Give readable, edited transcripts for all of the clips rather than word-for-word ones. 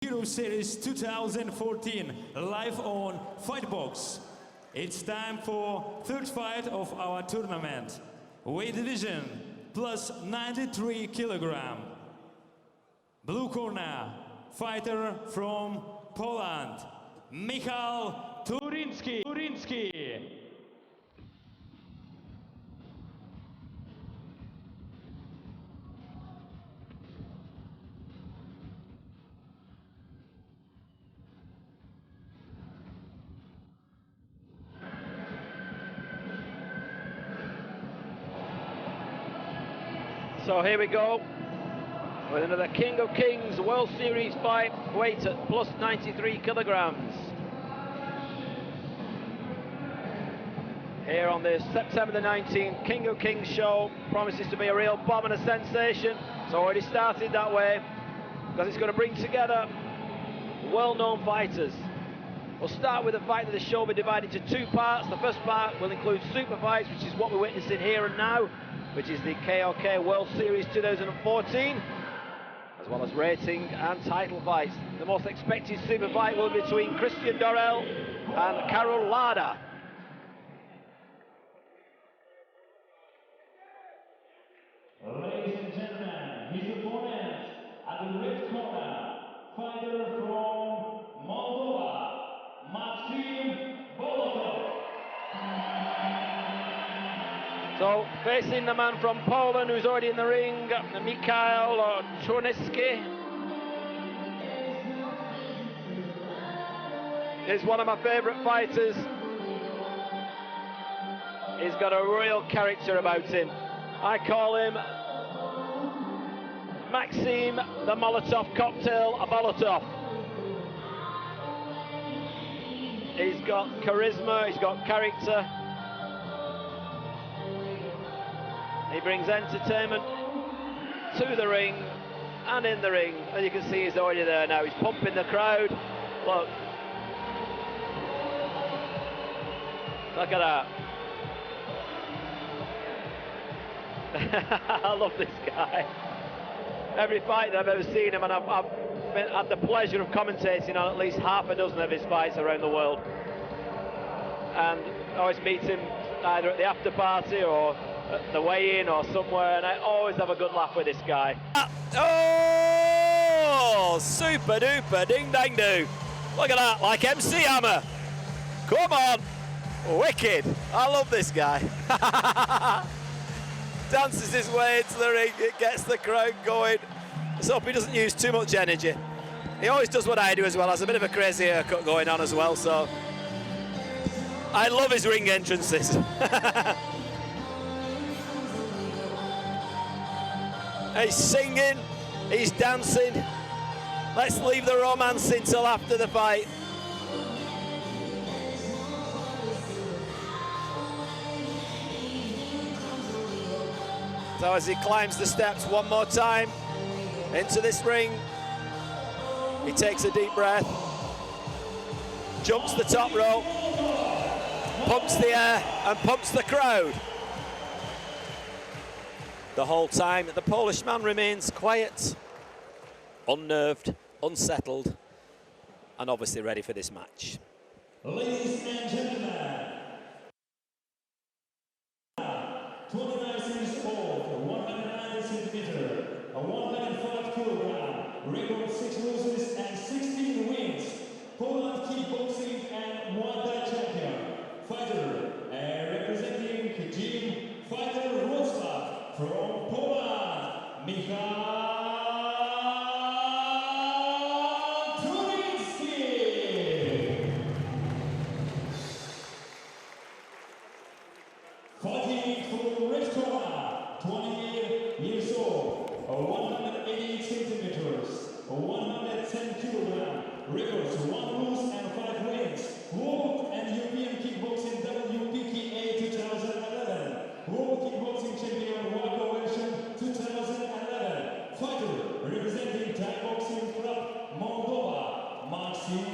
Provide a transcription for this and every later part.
Hero Series 2014 live on Fightbox. It's time for third fight of our tournament. Weight division plus 93 kilogram. Blue corner, fighter from Poland, Michal Turynski. So here we go with another King of Kings World Series fight, weight at plus 93 kilograms. Here on this September the 19th King of Kings show, promises to be a real bomb and a sensation. It's already started that way because it's going to bring together well-known fighters. We'll start with a fight that the show will be divided into two parts. The first part will include super fights, which is what we're witnessing here and now, which is the KOK World Series 2014, as well as rating and title fights. The most expected super fight will be between Christian Dorel and Karol Lada. Ladies and gentlemen, his opponent at the red corner, fighter from Moldova, Maxim, Bolotov. So, facing the man from Poland who's already in the ring, Michal Turynski. He's one of my favourite fighters. He's got a real character about him. I call him Maxim, the Molotov cocktail, a Bolotov. He's got charisma, he's got character. He brings entertainment to the ring and in the ring. And you can see he's already there now. He's pumping the crowd. Look. Look at that. I love this guy. Every fight that I've ever seen him, and I've had the pleasure of commentating on at least half a dozen of his fights around the world. And I always meet him either at the after party or at the weigh-in or somewhere, and I always have a good laugh with this guy. Oh, super duper ding dang do. Look at that, like MC Hammer. Come on, wicked. I love this guy. Dances his way into the ring, it gets the crowd going. Let's hope he doesn't use too much energy. He always does what I do as well, has a bit of a crazy haircut going on as well, so I love his ring entrances. He's singing, he's dancing. Let's leave the romance until after the fight. So as he climbs the steps one more time into this ring, he takes a deep breath, jumps the top rope, pumps the air and pumps the crowd. The whole time, the Polish man remains quiet, unnerved, unsettled, and obviously ready for this match. Ladies and gentlemen, 29 years old, 190 centimeters, 105 kilogram, record 6 losses and 16 wins, Poland kickboxing and Muay Thai champion, fighter, representing Gym Fighter Wrocław from Poland, Michal Turynski. Fighting for red corner, 20 years old, 188 centimeters, 110 kilogram, records 1 lose and 5 wins, World and European Kickboxing WPKA 2011, World Kickboxing Champion Waco version 2011, fighter representing Thai Boxing Club Moldova, Maxim.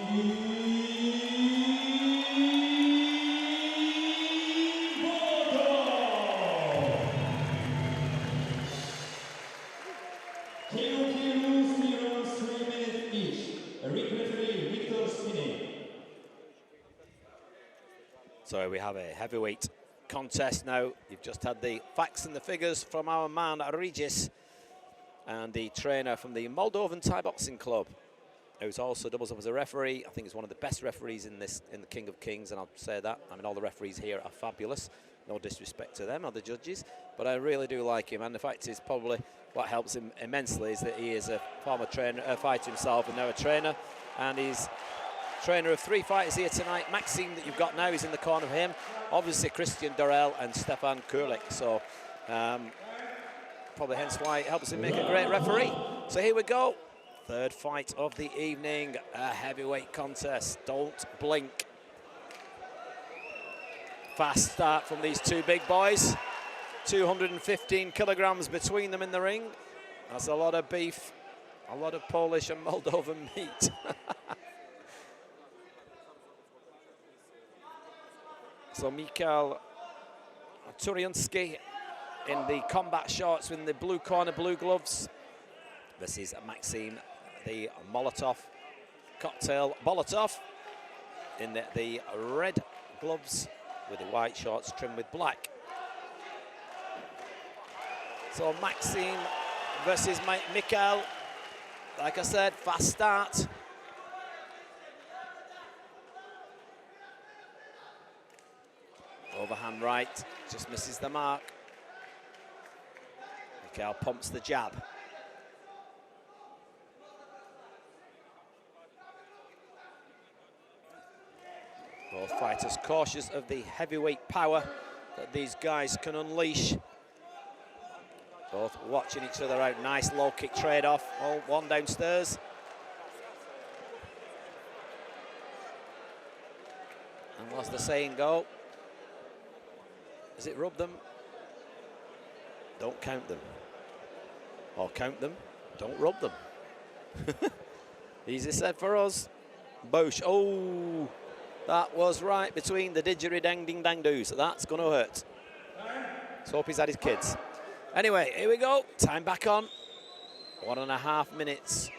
KOK rules 3 minutes each. Ring referee Victor Spinning. So we have a heavyweight contest now. You've just had the facts and the figures from our man Regis, and the trainer from the Moldovan Thai Boxing Club, who's also doubles up as a referee. I think he's one of the best referees in the King of Kings, and I'll say that. I mean, all the referees here are fabulous. No disrespect to them or the judges, but I really do like him. And the fact is, probably what helps him immensely is that he is a former fighter himself and now a trainer, and he's trainer of 3 fighters here tonight. Maxim, that you've got now, is in the corner of him. Obviously Christian Dorel and Stefan Kurlik. So probably hence why it helps him make a great referee. So here we go. Third fight of the evening, a heavyweight contest. Don't blink. Fast start from these two big boys. 215 kilograms between them in the ring. That's a lot of beef, a lot of Polish and Moldovan meat. So Michal Turynski in the combat shorts with the blue corner, blue gloves. This is Maxim, the Molotov cocktail Bolotov, in the red gloves with the white shorts trimmed with black. So Maxim versus Michal. Like I said, fast start. Overhand right, just misses the mark. Michal pumps the jab. Both fighters cautious of the heavyweight power that these guys can unleash. Both watching each other out. Nice low kick trade-off. Oh, one downstairs. And what's the saying go? Does it rub them? Don't count them. Or count them, don't rub them. Easy said for us. Bosh. Oh, that was right between the didgeridoo-dang-ding-dang-doos. That's going to hurt. Let's hope he's had his kids. Anyway, here we go. Time back on. 1.5 minutes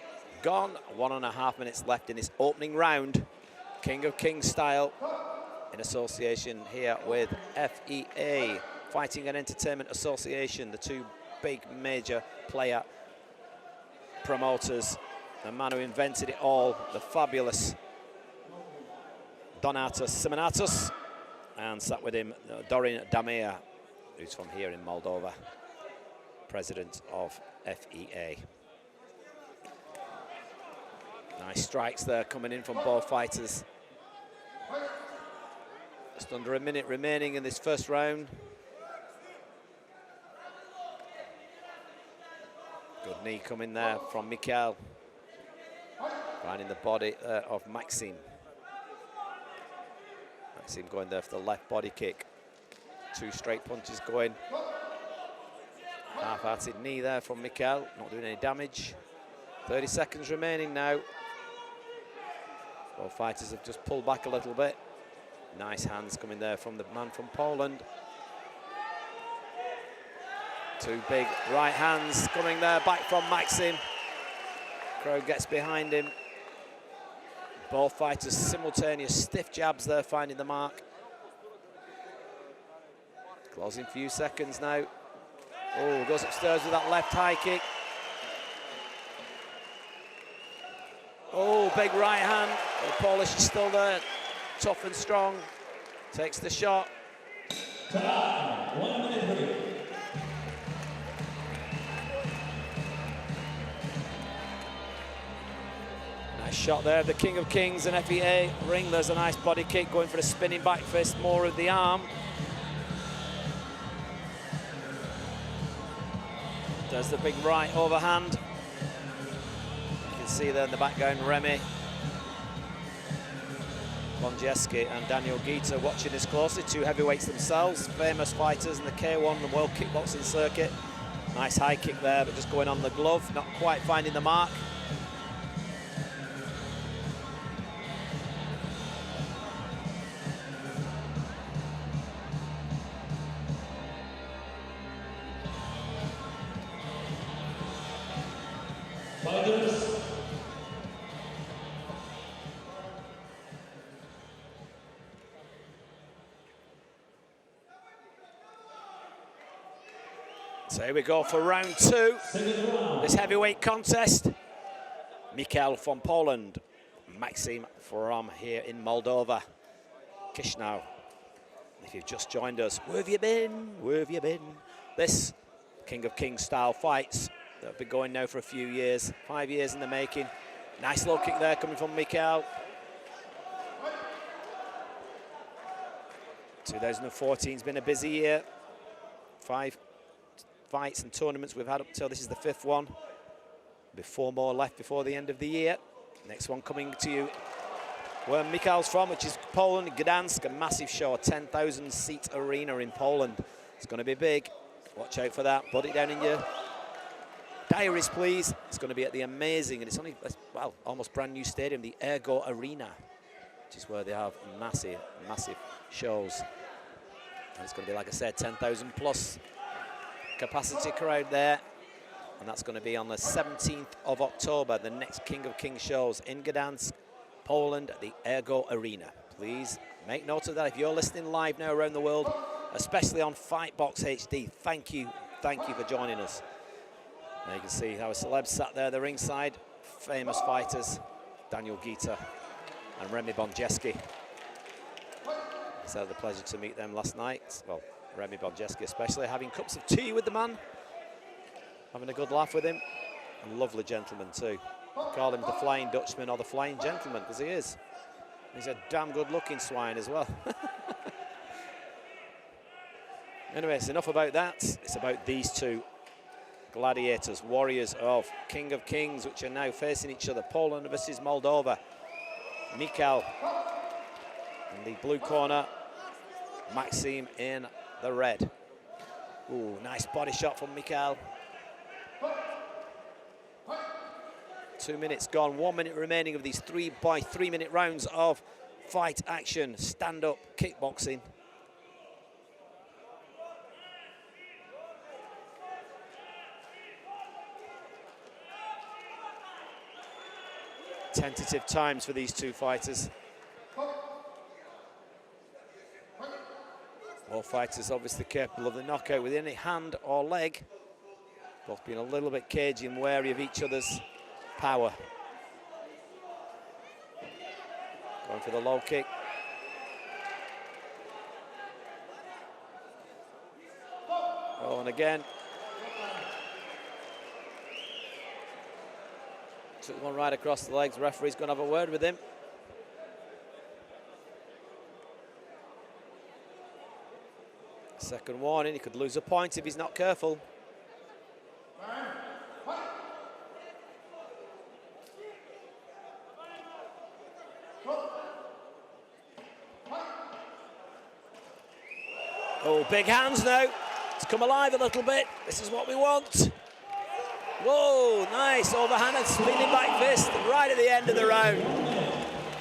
gone. 1.5 minutes left in this opening round. King of Kings style, in association here with FEA, Fighting and Entertainment Association, the two big major player promoters. The man who invented it all, the fabulous Donatas Simonatos, and sat with him Dorin Damea, who's from here in Moldova, president of FEA. Nice strikes there coming in from both fighters. Just under a minute remaining in this first round. Good knee coming there from Michal. Finding the body of Maxim. Maxim going there for the left body kick. 2 straight punches going. Half-hearted knee there from Michal, not doing any damage. 30 seconds remaining now. Both fighters have just pulled back a little bit. Nice hands coming there from the man from Poland. 2 big right hands coming there back from Maxim. Crowd gets behind him. Both fighters simultaneous stiff jabs there, finding the mark. Closing few seconds now. Oh, goes upstairs with that left high kick. Oh, big right hand. The Polish is still there, tough and strong. Takes the shot. Time, 1 minute break. Nice shot there, the King of Kings and FEA ring. There's a nice body kick going for a spinning back fist, more of the arm. There's the big right overhand. You can see there in the background Remy Bonjeski and Daniel Gita watching this closely. 2 heavyweights themselves, famous fighters in the K1, the World Kickboxing Circuit. Nice high kick there, but just going on the glove, not quite finding the mark. Fighters, So here we go for round 2. This heavyweight contest. Michal from Poland, Maxim from here in Moldova, Chisinau. If you've just joined us, where have you been? Where have you been? This King of Kings style fights that have been going now for a few years, 5 years in the making. Nice low kick there coming from Michal. 2014's been a busy year. 5 fights and tournaments we've had up till this is the 5th one. Be 4 more left before the end of the year. Next one coming to you where Michal's from, which is Poland, Gdansk, a massive show, a 10,000 seat arena in Poland. It's going to be big. Watch out for that. Put it down in your diaries, please. It's going to be at the amazing, and it's only, well, almost brand new stadium, the KOK Arena, which is where they have massive, massive shows. And it's going to be, like I said, 10,000 plus capacity crowd there. And that's going to be on the 17th of October, the next King of Kings shows in Gdansk, Poland, at the KOK Arena. Please make note of that. If you're listening live now around the world, especially on Fightbox HD, thank you for joining us. Now you can see our celebs sat there, the ringside, famous fighters, Daniel Gita and Remy Bonjeski. I had the pleasure to meet them last night. Well, Remy Bonjeski especially, having cups of tea with the man, having a good laugh with him. A lovely gentleman too. Call him the Flying Dutchman or the Flying Gentleman, because he is. He's a damn good looking swine as well. Anyway, it's enough about that. It's about these two gladiators, warriors of King of Kings, which are now facing each other. Poland versus Moldova. Michal in the blue corner, Maxim in the red. Ooh, nice body shot from Michal. 2 minutes gone, 1 minute remaining of these 3 by 3 minute rounds of fight action, stand-up kickboxing. Tentative times for these two fighters. All fighters obviously capable of the knockout with any hand or leg. Both being a little bit cagey and wary of each other's power. Going for the low kick. Oh, and again. Took one right across the legs. The referee's going to have a word with him. Second warning, he could lose a point if he's not careful. Oh, big hands now. It's come alive a little bit. This is what we want. Whoa, nice overhand and spinning back fist right at the end of the round.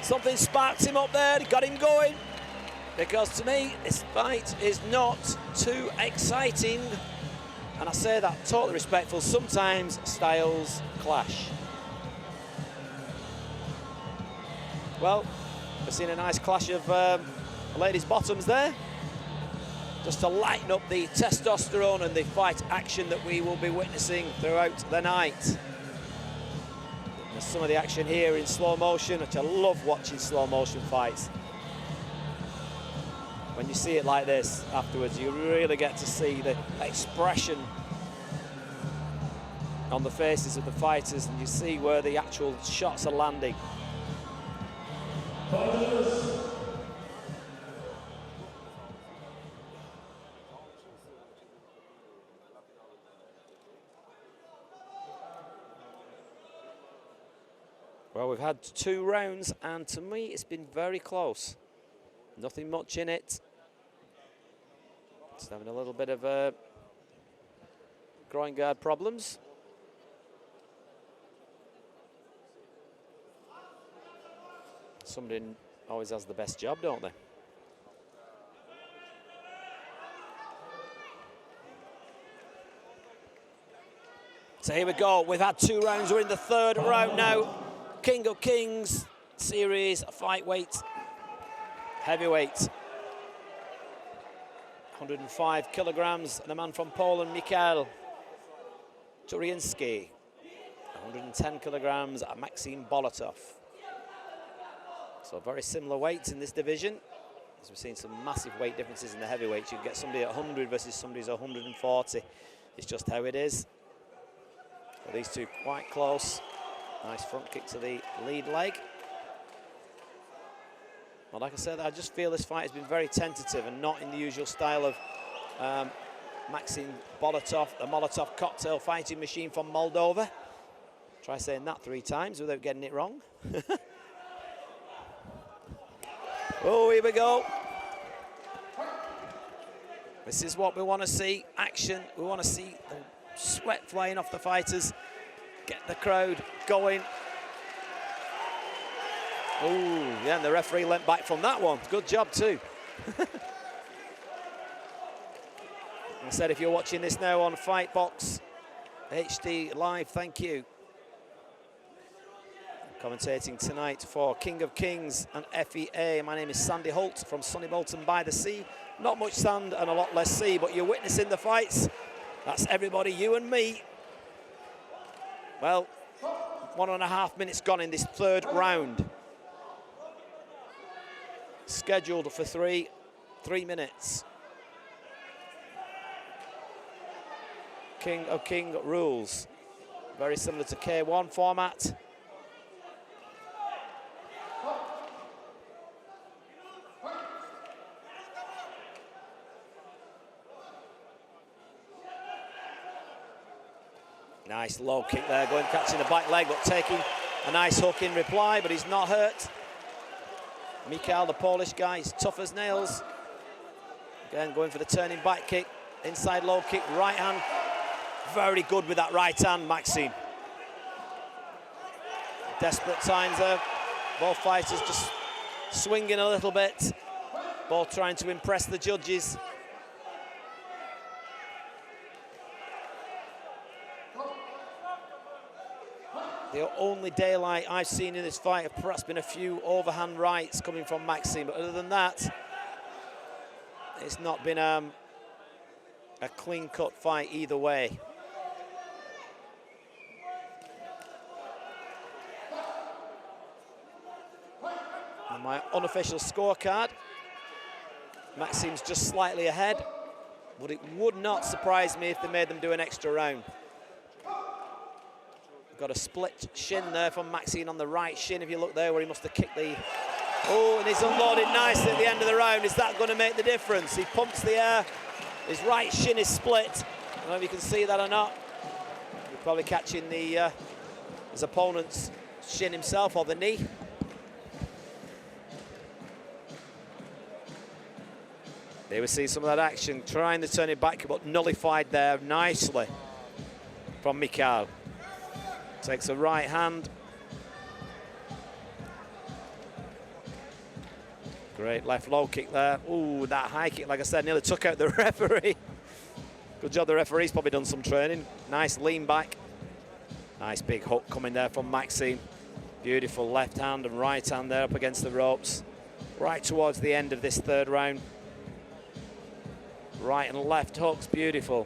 Something sparked him up there, got him going. Because to me, this fight is not too exciting. And I say that totally respectful. Sometimes styles clash. Well, we've seen a nice clash of ladies' bottoms there. Just to lighten up the testosterone and the fight action that we will be witnessing throughout the night. There's some of the action here in slow motion, which I love watching slow motion fights. When you see it like this afterwards, you really get to see the expression on the faces of the fighters, and you see where the actual shots are landing. Well, we've had 2 rounds, and to me, it's been very close. Nothing much in it. Just having a little bit of groin guard problems. Somebody always has the best job, don't they? So here we go. We've had 2 rounds. We're in the 3rd round now. King of Kings series, fight weight, heavyweight. 105 kilograms, the man from Poland, Michal. Turynski, 110 kilograms, Maxim Bolotov. So very similar weights in this division. As we've seen some massive weight differences in the heavyweights. You can get somebody at 100 versus somebody's 140. It's just how it is. Well, these two quite close. Nice front kick to the lead leg. Well, like I said, I just feel this fight has been very tentative and not in the usual style of Maxim Bolotov, the Molotov cocktail fighting machine from Moldova. Try saying that 3 times without getting it wrong. Oh, here we go. This is what we want to see, action. We want to see the sweat flying off the fighters, get the crowd going. Oh, yeah, and the referee leant back from that one. Good job too. I said, if you're watching this now on Fightbox HD Live, thank you. Commentating tonight for King of Kings and FEA. My name is Sandy Holt from sunny Bolton by the sea. Not much sand and a lot less sea, but you're witnessing the fights. That's everybody, you and me. Well, 1.5 minutes gone in this 3rd round. Scheduled for 3 minutes. King of King rules. Very similar to K1 format. Nice low kick there, going catching the back leg, but taking a nice hook in reply, but he's not hurt. Michal, the Polish guy, is tough as nails. Again, going for the turning back kick, inside low kick, right hand. Very good with that right hand, Maxim. Desperate times there. Both fighters just swinging a little bit. Both trying to impress the judges. The only daylight I've seen in this fight have perhaps been a few overhand rights coming from Maxim, but other than that, it's not been a clean-cut fight either way. On my unofficial scorecard, Maxim's just slightly ahead, but it would not surprise me if they made them do an extra round. Got a split shin there from Maxim on the right shin, if you look there where he must have kicked the... Oh, and he's unloaded nicely at the end of the round. Is that going to make the difference? He pumps the air, his right shin is split. I don't know if you can see that or not. He's probably catching his opponent's shin himself, or the knee. There we see some of that action, trying to turn it back, but nullified there nicely from Michal. Takes a right hand. Great left low kick there. Ooh, that high kick, like I said, nearly took out the referee. Good job, the referee's probably done some training. Nice lean back. Nice big hook coming there from Maxim. Beautiful left hand and right hand there up against the ropes. Right towards the end of this 3rd round. Right and left hooks, beautiful.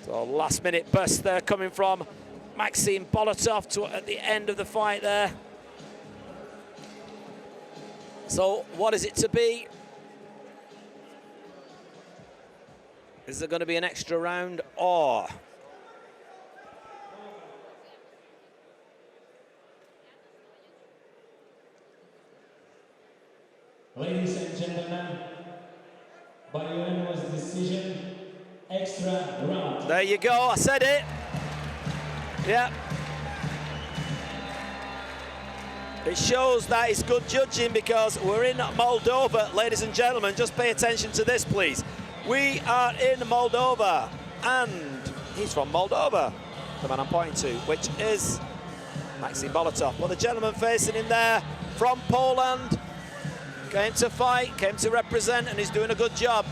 So last minute burst there coming from Maxim Bolotov at the end of the fight there. So what is it to be? Is there going to be an extra round or? Ladies and gentlemen, by unanimous decision, extra round. There you go, I said it. Yeah. It shows that it's good judging because we're in Moldova, ladies and gentlemen. Just pay attention to this, please. We are in Moldova, and he's from Moldova, the man I'm pointing to, which is Maxim Bolotov. Well, the gentleman facing him there from Poland came to fight, came to represent, and he's doing a good job.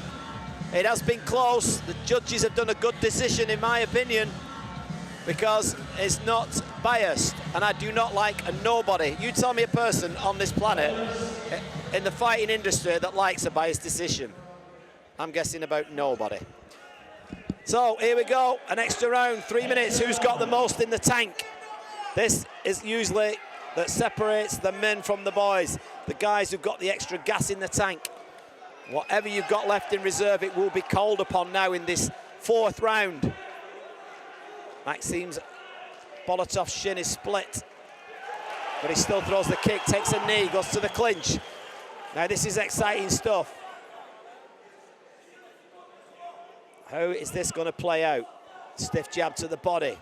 It has been close. The judges have done a good decision, in my opinion. because it's not biased, and I do not like a nobody. You tell me a person on this planet in the fighting industry that likes a biased decision. I'm guessing about nobody. So here we go, an extra round, 3 minutes. Who's got the most in the tank? This is usually that separates the men from the boys, the guys who've got the extra gas in the tank. Whatever you've got left in reserve, it will be called upon now in this 4th round. Maxim's Bolotov's shin is split, but he still throws the kick, takes a knee, goes to the clinch. Now this is exciting stuff. How is this going to play out? Stiff jab to the body.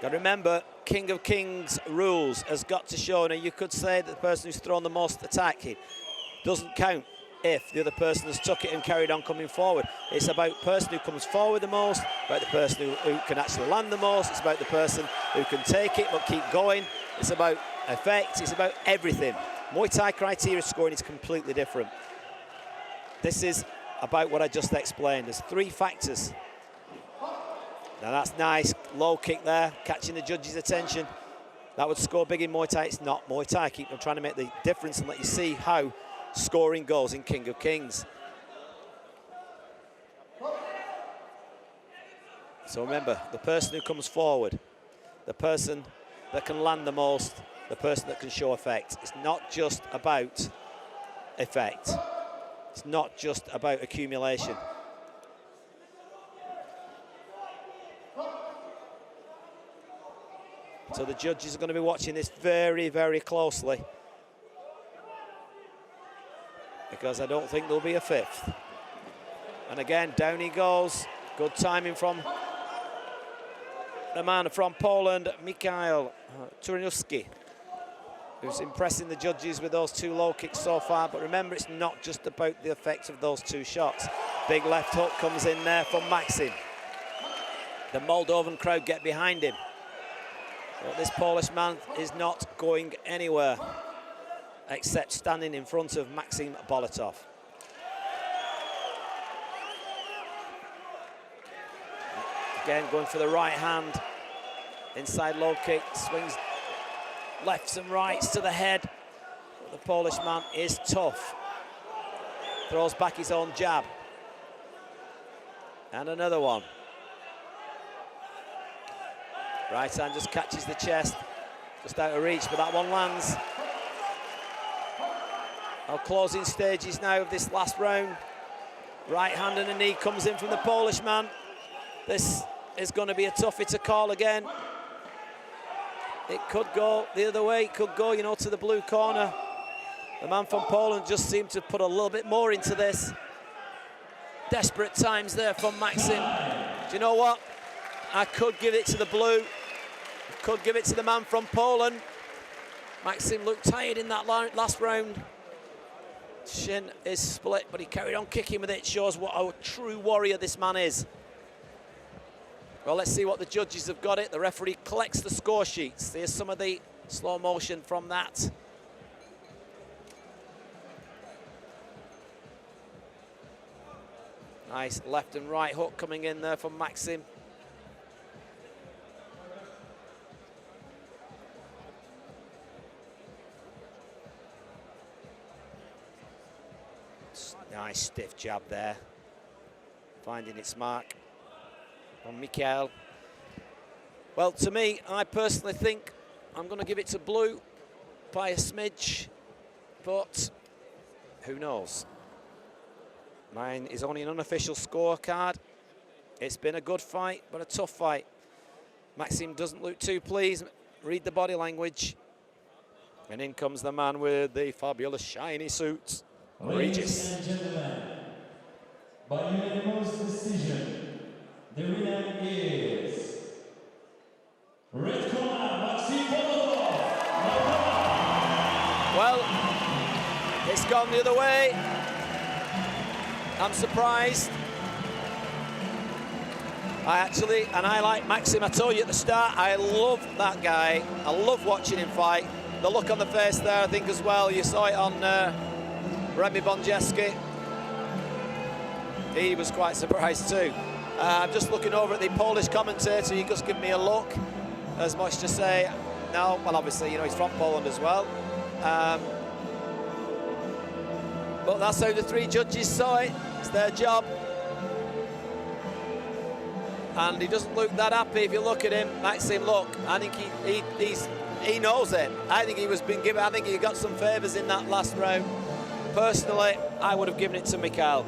Got to remember, King of Kings rules has got to show. Now you could say that the person who's thrown the most attacking doesn't count if the other person has took it and carried on coming forward. It's about the person who comes forward the most, about the person who can actually land the most. It's about the person who can take it but keep going. It's about effect. It's about everything. Muay Thai criteria scoring is completely different. This is about what I just explained. There's 3 factors. Now that's nice, low kick there, catching the judge's attention. That would score big in Muay Thai. It's not Muay Thai. I'm trying to make the difference and let you see how scoring goes in King of Kings. So remember, the person who comes forward, the person that can land the most, the person that can show effect. It's not just about effect. It's not just about accumulation. So the judges are going to be watching this very, very closely, because I don't think there'll be a 5th. And again, down he goes. Good timing from the man from Poland, Michal Turynski, who's impressing the judges with those 2 low kicks so far. But remember, it's not just about the effect of those 2 shots. Big left hook comes in there from Maxim. The Moldovan crowd get behind him. But this Polish man is not going anywhere except standing in front of Maxim Bolotov. Again, going for the right hand. Inside low kick, swings lefts and rights to the head. But the Polish man is tough. Throws back his own jab. And another one. Right hand just catches the chest, just out of reach, but that one lands. Our closing stages now of this last round. Right hand and a knee comes in from the Polish man. This is going to be a toughie to call again. It could go the other way, it could go, you know, to the blue corner. The man from Poland just seemed to put a little bit more into this. Desperate times there from Maxim. Do you know what? I could give it to the blue. Could give it to the man from Poland. Maxim looked tired in that last round. Shin is split, but he carried on kicking with it. Shows what a true warrior this man is. Well, let's see what the judges have got it. The referee collects the score sheets. Here's some of the slow motion from that. Nice left and right hook coming in there from Maxim. Nice stiff jab there, finding its mark on Michal. Well, to me, I personally think I'm going to give it to blue by a smidge, but who knows? Mine is only an unofficial scorecard. It's been a good fight, but a tough fight. Maxim doesn't look too pleased. Read the body language. And in comes the man with the fabulous shiny suits. Ladies and gentlemen, by unanimous decision, the winner is red corner, Maxim Bolotov. Well, it's gone the other way. I'm surprised. I like Maxim. I told you at the start, I love that guy. I love watching him fight. The look on the face there, I think as well, you saw it on Remy Bonjeski, he was quite surprised too. Just looking over at the Polish commentator, he just gave me a look, as much to say, no, well obviously, you know, he's from Poland as well. But that's how the 3 judges saw it. It's their job. And he doesn't look that happy if you look at him. Maxim, look, I think he knows it. I think he was being given, I think he got some favours in that last round. Personally, I would have given it to Michal.